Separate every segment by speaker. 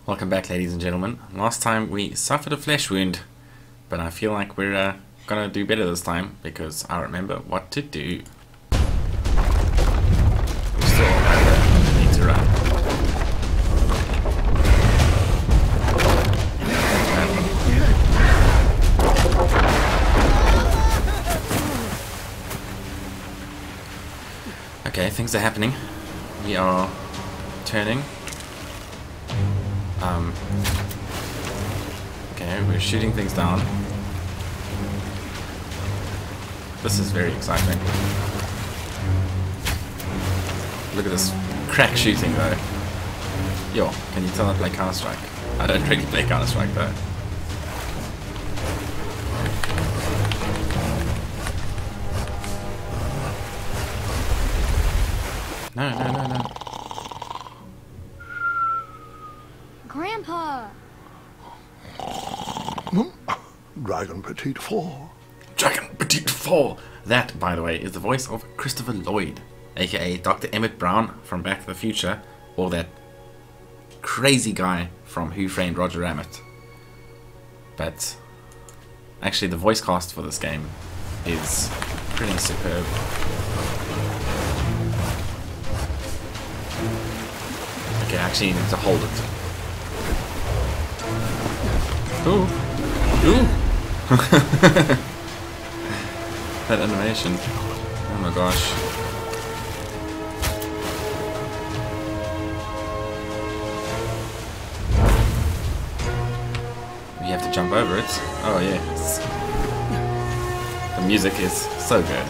Speaker 1: Welcome back, ladies and gentlemen. Last time we suffered a flesh wound, but I feel like we're gonna do better this time because I remember what to do. We still need to run. Okay, things are happening. We are turning. Okay, we're shooting things down. This is very exciting. Look at this crack shooting though. Yo, can you tell I play Counter-Strike? I don't really play Counter-Strike though. No.
Speaker 2: Grandpa!
Speaker 3: Dragon Petite 4.
Speaker 1: Dragon Petite 4! That, by the way, is the voice of Christopher Lloyd, aka Dr. Emmett Brown from Back to the Future, or that crazy guy from Who Framed Roger Rabbit. But actually the voice cast for this game is pretty superb. Okay, actually you need to hold it. Ooh! Ooh! That animation. Oh my gosh. We have to jump over it. Oh yeah. The music is so good.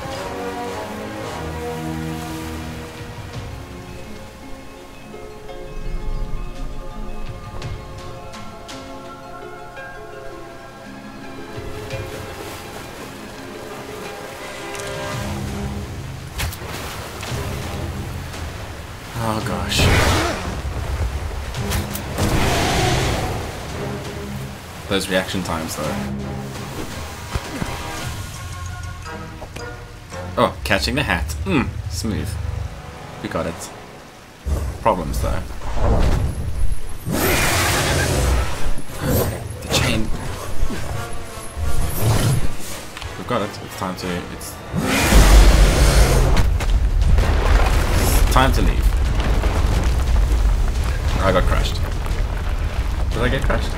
Speaker 1: Oh gosh. Those reaction times though. Oh, catching the hat. Smooth. We got it. Problems though. The chain. We've got it. It's time to leave. I got crushed. Did I get crushed?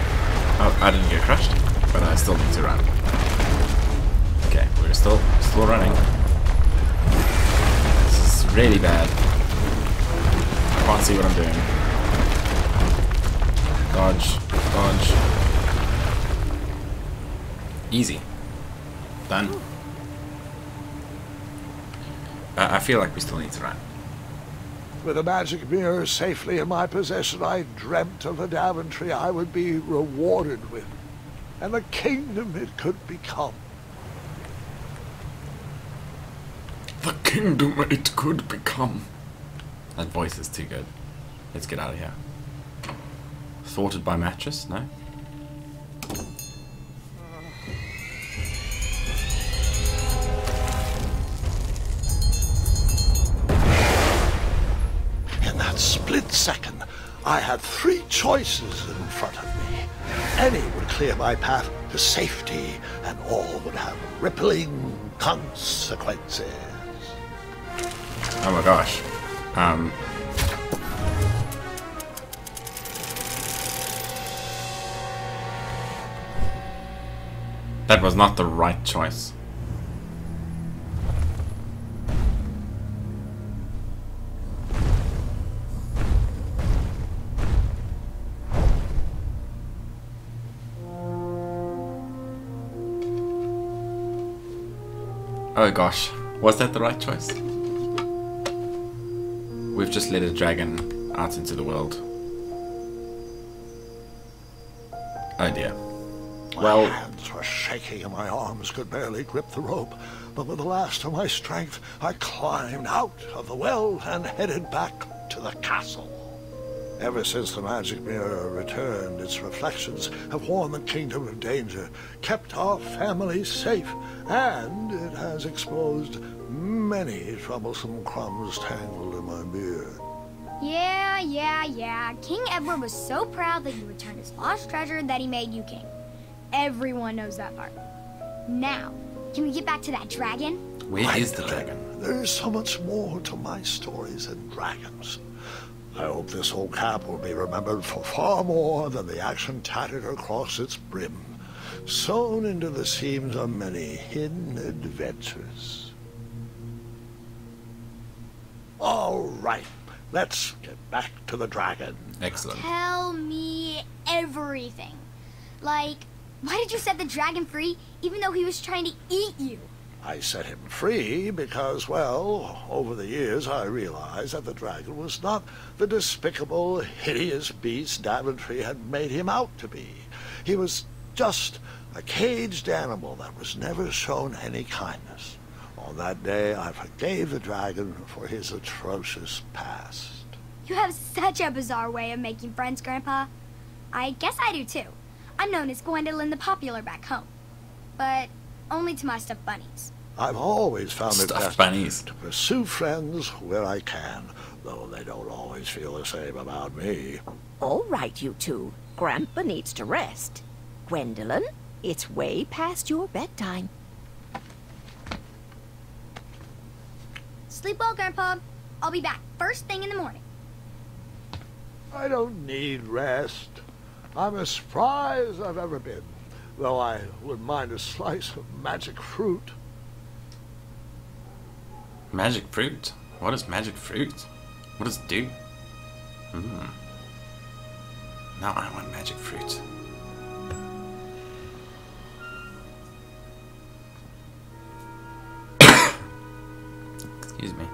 Speaker 1: Oh, I didn't get crushed, but I still need to run. Okay, we're still running. This is really bad. I can't see what I'm doing. Dodge. Easy. Done. I feel like we still need to run.
Speaker 3: With a magic mirror safely in my possession, I dreamt of a Daventry I would be rewarded with, and the kingdom it could become.
Speaker 1: The kingdom it could become. That voice is too good. Let's get out of here. Thwarted by mattress? No?
Speaker 3: Split second, I had three choices in front of me. Any would clear my path to safety, and all would have rippling consequences.
Speaker 1: Oh my gosh. That was not the right choice. Oh gosh, was that the right choice? We've just let a dragon out into the world. Oh dear. Well,
Speaker 3: my hands were shaking and my arms could barely grip the rope, but with the last of my strength, I climbed out of the well and headed back to the castle. Ever since the magic mirror returned, its reflections have warned the kingdom of danger, kept our family safe, and it has exposed many troublesome crumbs tangled in my beard.
Speaker 2: Yeah. King Edward was so proud that you returned his lost treasure that he made you king. Everyone knows that part. Now, can we get back to that dragon?
Speaker 1: Where is the dragon?
Speaker 3: There's so much more to my stories than dragons. I hope this old cap will be remembered for far more than the action tattered across its brim, sewn into the seams of many hidden adventures. All right, let's get back to the dragon.
Speaker 1: Excellent.
Speaker 2: Tell me everything. Like, why did you set the dragon free even though he was trying to eat you?
Speaker 3: I set him free because, well, over the years I realized that the dragon was not the despicable, hideous beast Daventry had made him out to be. He was just a caged animal that was never shown any kindness. On that day, I forgave the dragon for his atrocious past.
Speaker 2: You have such a bizarre way of making friends, Grandpa. I guess I do too. I'm known as Gwendolyn the Popular back home. But only to my stuffed bunnies.
Speaker 3: I've always found it
Speaker 1: Stuffed
Speaker 3: best
Speaker 1: bunnies.
Speaker 3: to pursue friends where I can, though they don't always feel the same about me.
Speaker 4: All right, you two. Grandpa needs to rest. Gwendolyn, it's way past your bedtime.
Speaker 2: Sleep well, Grandpa. I'll be back first thing in the morning.
Speaker 3: I don't need rest. I'm as spry as I've ever been, though I wouldn't mind a slice of magic fruit.
Speaker 1: Magic fruit? What is magic fruit? What does it do? Now I want magic fruit. Excuse me.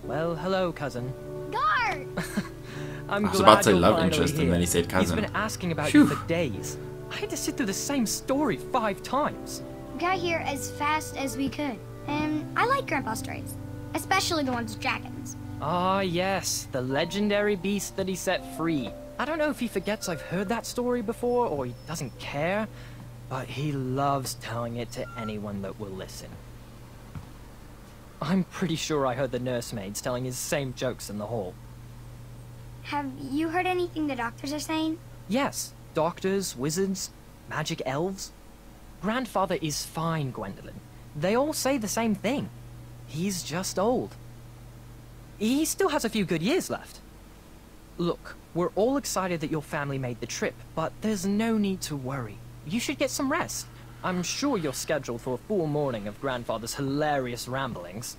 Speaker 5: Well, hello, cousin.
Speaker 2: Guard!
Speaker 5: I'm
Speaker 1: I was
Speaker 5: glad
Speaker 1: about to say
Speaker 5: you're
Speaker 1: love
Speaker 5: finally
Speaker 1: interest, and
Speaker 5: here.
Speaker 1: then he said cousin.
Speaker 5: He's been asking about
Speaker 1: Phew.
Speaker 5: you for days. I had to sit through the same story 5 times.
Speaker 2: We got here as fast as we could. And I like Grandpa's stories. Especially the ones with dragons.
Speaker 5: Ah, yes, the legendary beast that he set free. I don't know if he forgets I've heard that story before, or he doesn't care, but he loves telling it to anyone that will listen. I'm pretty sure I heard the nursemaids telling his same jokes in the hall.
Speaker 2: Have you heard anything the doctors are saying?
Speaker 5: Yes, doctors, wizards, magic elves. Grandfather is fine, Gwendolyn. They all say the same thing. He's just old. He still has a few good years left. Look, we're all excited that your family made the trip, but there's no need to worry. You should get some rest. I'm sure you're scheduled for a full morning of Grandfather's hilarious ramblings.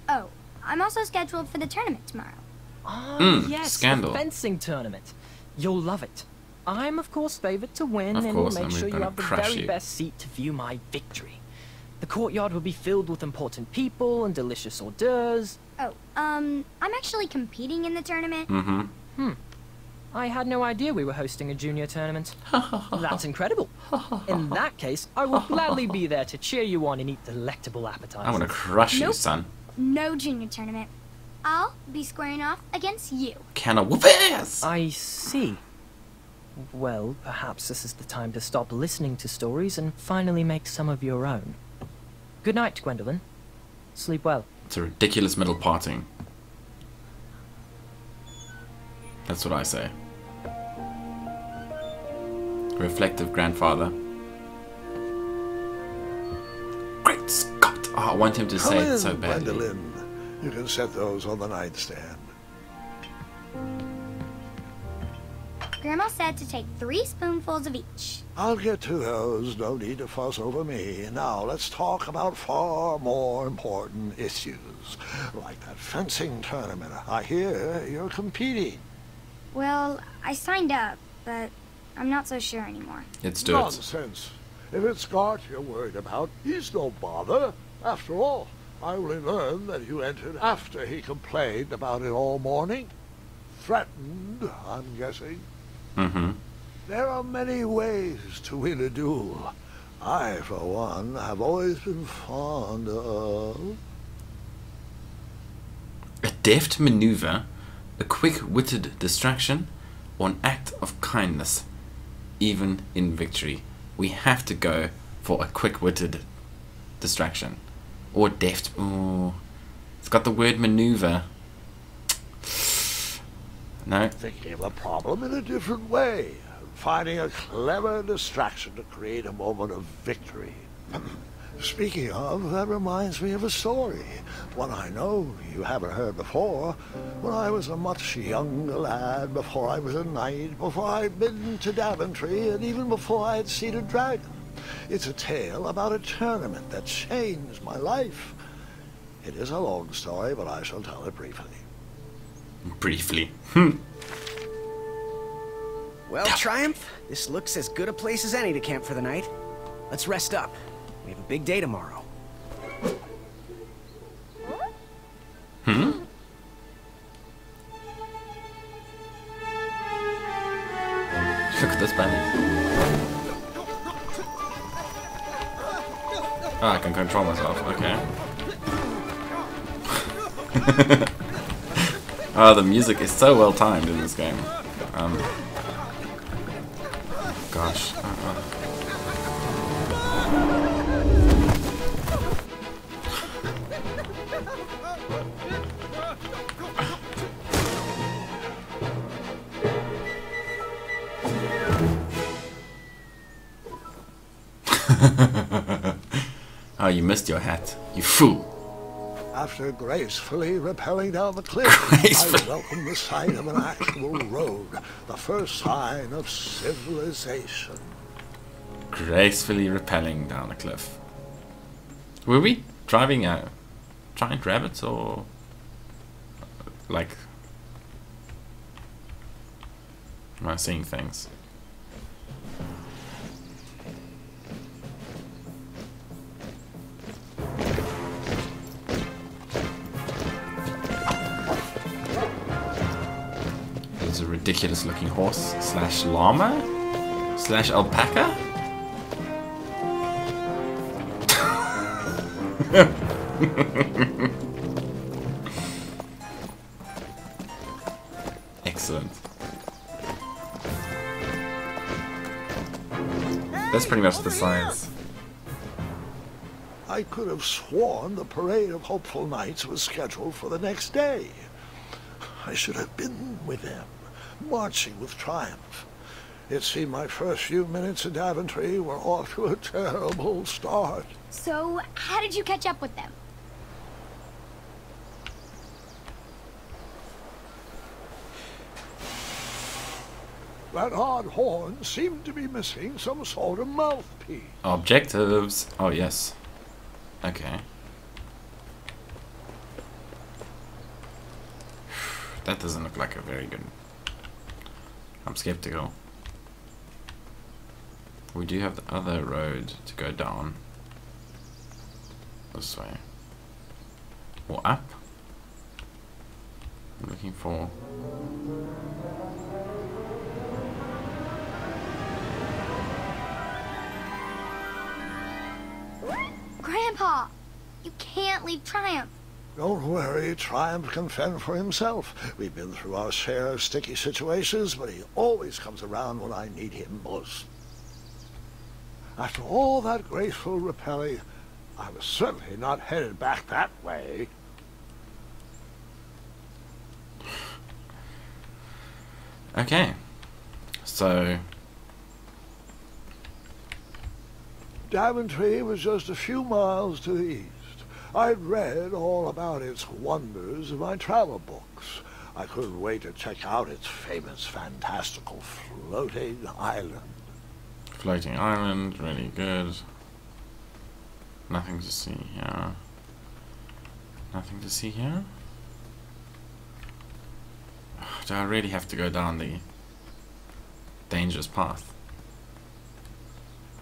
Speaker 2: Oh, I'm also scheduled for the tournament tomorrow.
Speaker 5: Ah, yes,
Speaker 1: scandal.
Speaker 5: the fencing tournament. You'll love it. I'm, of course, favored to win,
Speaker 1: Of
Speaker 5: and
Speaker 1: course,
Speaker 5: make
Speaker 1: and
Speaker 5: sure
Speaker 1: we're
Speaker 5: you
Speaker 1: gonna
Speaker 5: have the
Speaker 1: crush
Speaker 5: very
Speaker 1: you.
Speaker 5: best seat to view my victory. The courtyard will be filled with important people and delicious hors d'oeuvres.
Speaker 2: Oh, I'm actually competing in the tournament.
Speaker 5: I had no idea we were hosting a junior tournament. That's incredible. In that case, I will gladly be there to cheer you on and eat delectable appetizers.
Speaker 1: I want to crush you,
Speaker 2: Nope.
Speaker 1: son.
Speaker 2: No junior tournament. I'll be squaring off against you.
Speaker 1: Can I whoop ass?
Speaker 5: I see. Well, perhaps this is the time to stop listening to stories and finally make some of your own. Good night, Gwendolyn. Sleep well.
Speaker 1: It's a ridiculous middle parting. That's what I say. Reflective grandfather. Great Scott! Oh, I want him to say
Speaker 3: Come
Speaker 1: it so
Speaker 3: in,
Speaker 1: badly.
Speaker 3: Gwendolyn. You can set those on the nightstand.
Speaker 2: Grandma said to take 3 spoonfuls of each.
Speaker 3: I'll get to those. No need to fuss over me. Now let's talk about far more important issues, like that fencing tournament. I hear you're competing.
Speaker 2: Well, I signed up, but I'm not so sure anymore.
Speaker 1: Let's do it.
Speaker 3: Nonsense. If it's Scott you're worried about, he's no bother. After all, I only learned that you entered after he complained about it all morning. Threatened, I'm guessing.
Speaker 1: Mm-hmm.
Speaker 3: There are many ways to win a duel. I, for one, have always been fond of...
Speaker 1: A deft maneuver, a quick-witted distraction, or an act of kindness, even in victory. We have to go for a quick-witted distraction. Or deft. Ooh. It's got the word maneuver. No.
Speaker 3: Thinking of a problem in a different way. Finding a clever distraction to create a moment of victory. Speaking of, that reminds me of a story. One I know you haven't heard before. When I was a much younger lad, before I was a knight, before I'd been to Daventry, and even before I had seen a dragon. It's a tale about a tournament that changed my life. It is a long story, but I shall tell it briefly.
Speaker 1: Briefly.
Speaker 6: Well, Triumph, this looks as good a place as any to camp for the night. Let's rest up. We have a big day tomorrow.
Speaker 1: Look at this bunny. Ah, I can control myself, okay. Oh, the music is so well timed in this game. Gosh. Oh, you missed your hat, you fool.
Speaker 3: After gracefully rappelling down the cliff,
Speaker 1: Graceful.
Speaker 3: I welcomed the sight of an actual road, the first sign of civilization.
Speaker 1: Gracefully rappelling down a cliff. Were we driving giant rabbits or like... Am I seeing things? There's a ridiculous looking horse slash llama slash alpaca. Excellent. That's pretty much the size.
Speaker 3: I could have sworn the parade of hopeful knights was scheduled for the next day. I should have been with them, marching with triumph. It seemed my first few minutes in Daventry were off to a terrible start.
Speaker 2: So, how did you catch up with them?
Speaker 3: That odd horn seemed to be missing some sort of mouthpiece.
Speaker 1: Objectives. Oh, yes. Okay. That doesn't look like a very good... I'm skeptical. We do have the other road to go down. This way. Or up. I'm looking for...
Speaker 2: Grandpa! You can't leave Triumph.
Speaker 3: Don't worry, Triumph can fend for himself. We've been through our share of sticky situations, but he always comes around when I need him most. After all that graceful rappelling, I was certainly not headed back that way.
Speaker 1: Okay. So...
Speaker 3: Daventry was just a few miles to the east. I'd read all about its wonders in my travel books. I couldn't wait to check out its famous, fantastical floating island.
Speaker 1: Floating island, really good. Nothing to see here. Nothing to see here? Do I really have to go down the dangerous path?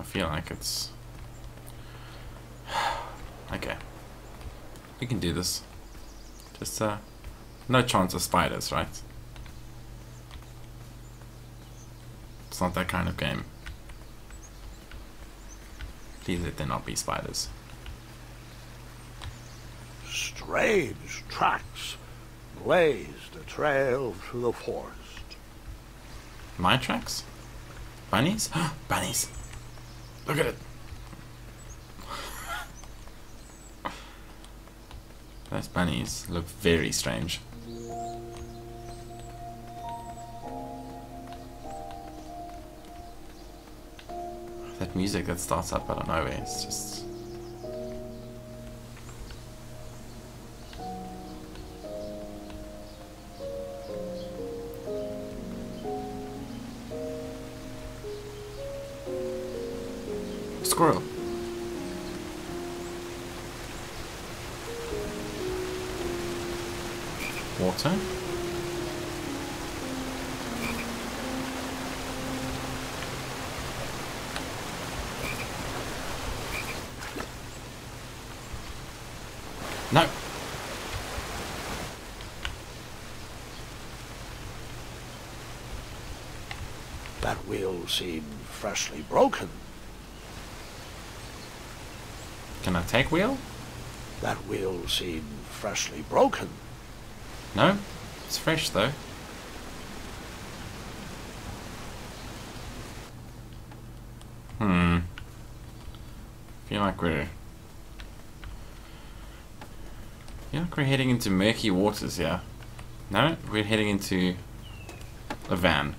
Speaker 1: I feel like it's... Okay. We can do this. Just, no chance of spiders, right? It's not that kind of game. Please let there not be spiders.
Speaker 3: Strange tracks blazed a trail through the forest.
Speaker 1: My tracks? Bunnies? Bunnies! Look at it! Those bunnies look very strange. That music that starts up out of nowhere, it's just... Squirrel. Water. No.
Speaker 3: That wheel seemed freshly broken.
Speaker 1: Can I take wheel?
Speaker 3: That wheel seemed freshly broken.
Speaker 1: No. It's fresh though. Feel like we're heading into murky waters here. No, we're heading into a van.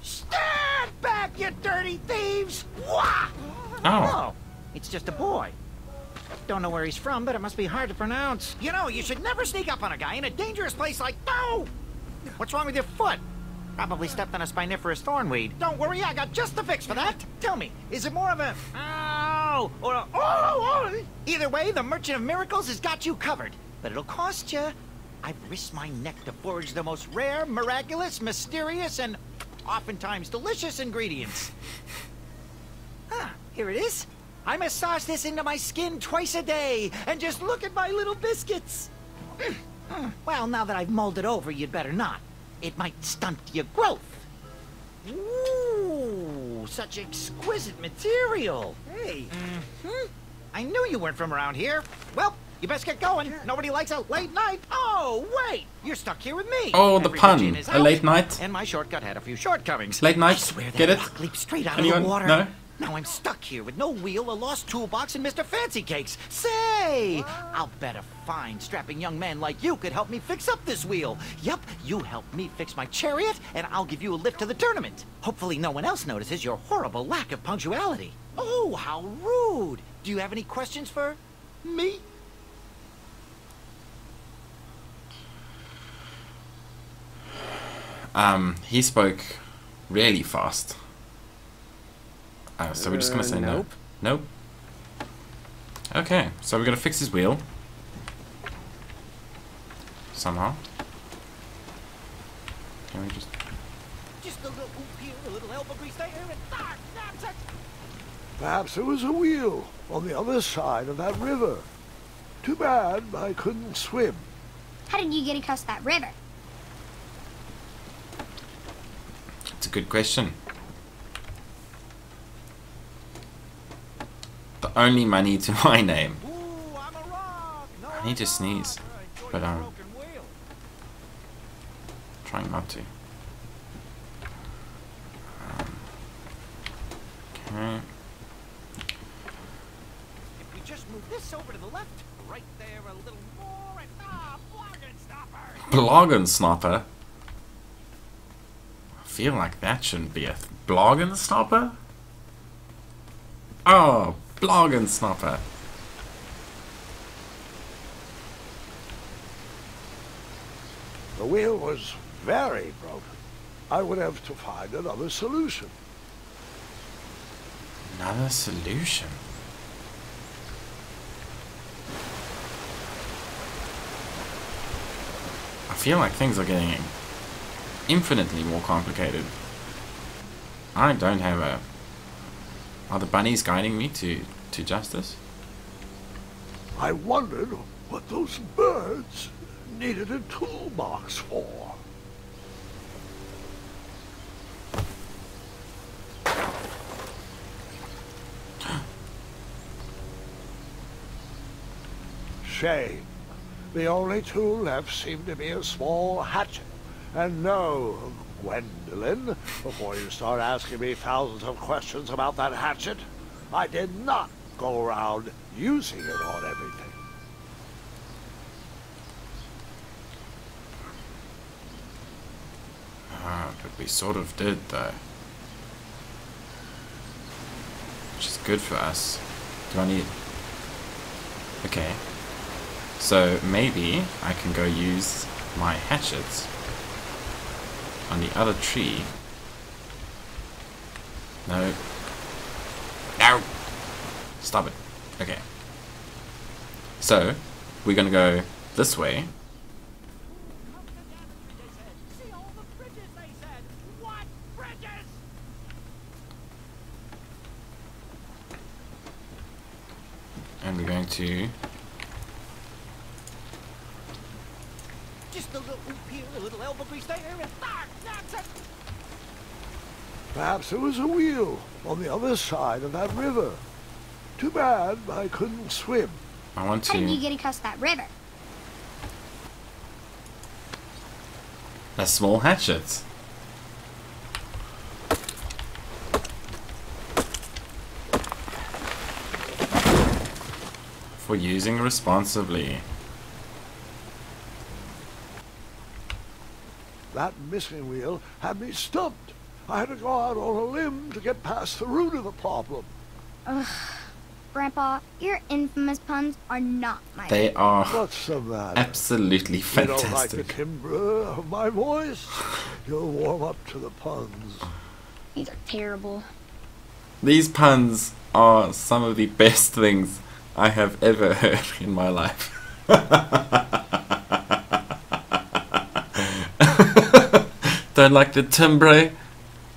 Speaker 7: Stand back, you dirty thieves! Wah!
Speaker 1: Oh.
Speaker 7: It's just a boy. Don't know where he's from, but it must be hard to pronounce. You know, you should never sneak up on a guy in a dangerous place like... No! What's wrong with your foot? Probably stepped on a spiniferous thornweed. Don't worry, I got just the fix for that. Tell me, is it more of a... Ow! Or a... Oh! Either way, the Merchant of Miracles has got you covered. But it'll cost you. I've risked my neck to forage the most rare, miraculous, mysterious, and oftentimes delicious ingredients. Here it is. I massage this into my skin twice a day, and just look at my little biscuits. Well, now that I've mulled it over, you'd better not. It might stunt your growth. Ooh, such exquisite material. Hey. I knew you weren't from around here. Well, you best get going. Nobody likes a late night. Oh, wait. You're stuck here with me.
Speaker 1: Oh, the
Speaker 7: Every
Speaker 1: pun.
Speaker 7: gin is
Speaker 1: A
Speaker 7: out,
Speaker 1: late night.
Speaker 7: And my shortcut had a few shortcomings.
Speaker 1: Late night.
Speaker 7: I swear that
Speaker 1: Get it?
Speaker 7: rock leaped straight out
Speaker 1: Anyone?
Speaker 7: of the water.
Speaker 1: No?
Speaker 7: Now I'm stuck here with no wheel, a lost toolbox, and Mr. Fancy Cakes. Say, I'll bet a fine, strapping young man like you could help me fix up this wheel. Yep, you help me fix my chariot, and I'll give you a lift to the tournament. Hopefully no one else notices your horrible lack of punctuality. Oh, how rude. Do you have any questions for me?
Speaker 1: He spoke really fast. So we're just gonna say
Speaker 6: nope.
Speaker 1: no. Nope. Okay, so we're gonna fix his wheel. Somehow. Can we just...
Speaker 7: Just a little hoop here, a little elbow grease there, and that's it.
Speaker 3: Perhaps there was a wheel on the other side of that river. Too bad I couldn't swim.
Speaker 2: How did you get across that river?
Speaker 1: It's a good question. The only money to my name.
Speaker 7: Ooh, I'm a rock. No,
Speaker 1: I need to sneeze, but trying not to. Okay.
Speaker 7: If we just move this over to the left, right there a little more, and bargain stopper.
Speaker 1: Bloggin' snopper. I feel like that shouldn't be a bloggin' snopper. Oh, bloggin' snopper.
Speaker 3: The wheel was very broken. I would have to find another solution.
Speaker 1: Another solution. I feel like things are getting infinitely more complicated. I don't have a... Are the bunnies guiding me to justice?
Speaker 3: I wondered what those birds needed a toolbox for. Shame. The only tool left seemed to be a small hatchet. And no, Gwendolyn, before you start asking me thousands of questions about that hatchet, I did not go around using it on everything.
Speaker 1: But we sort of did, though. Which is good for us. Do I need... Okay. So maybe I can go use my hatchets on the other tree. No. No! Stop it. Okay. So, we're gonna go this way. And we're going to...
Speaker 7: Just a little oop here, a little elbow grease there, and that's it.
Speaker 3: Perhaps there was a wheel on the other side of that river. Too bad I couldn't swim.
Speaker 1: I want
Speaker 2: How did you
Speaker 1: to...
Speaker 2: get across that river?
Speaker 1: A small hatchet. For using responsibly.
Speaker 3: That missing wheel had me stumped. I had to go out on a limb to get past the root of the problem.
Speaker 2: Ugh. Grandpa, your infamous puns are not my
Speaker 1: They
Speaker 2: favorite.
Speaker 1: are
Speaker 3: What's the matter?
Speaker 1: absolutely
Speaker 3: You don't like the
Speaker 1: fantastic.
Speaker 3: timbre of my voice? You'll warm up to the puns.
Speaker 2: These are terrible.
Speaker 1: These puns are some of the best things I have ever heard in my life. Don't like the timbre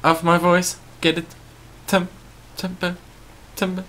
Speaker 1: of my voice? Get it? Timbre.